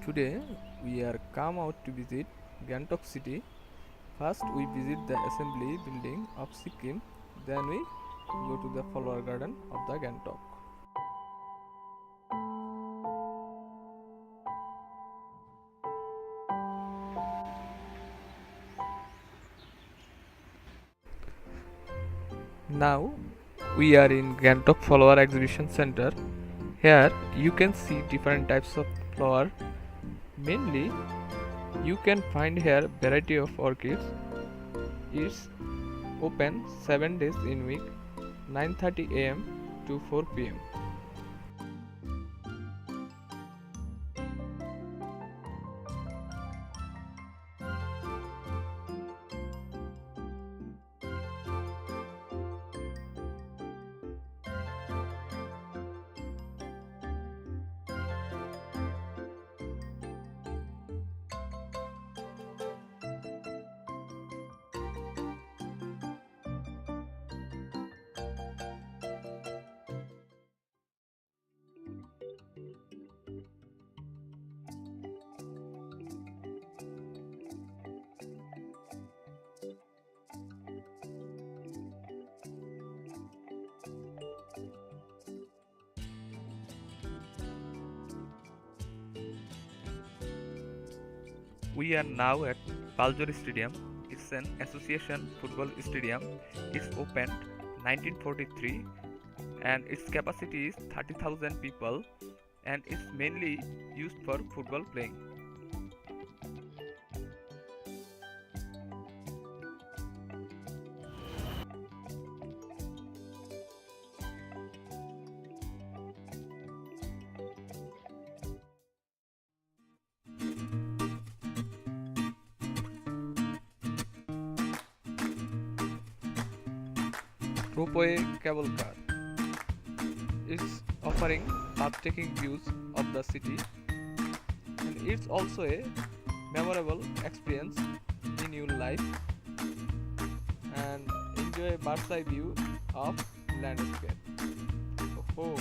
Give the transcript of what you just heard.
Today we are come out to visit Ghantok city. First we visit the assembly building of Sikkim, then we go to the flower garden of the Ghantok. Now we are in Ghantok Flower Exhibition Center. Here you can see different types of flower. Mainly you can find here variety of orchids. It's open 7 days in week, 9:30 a.m. to 4 p.m. We are now at Paljori Stadium. It's an association football stadium. It's opened 1943 and its capacity is 30,000 people and it's mainly used for football playing. Ropeway cable car is offering breathtaking views of the city and it's also a memorable experience in your life and enjoy a bird's eye view of landscape. Oh.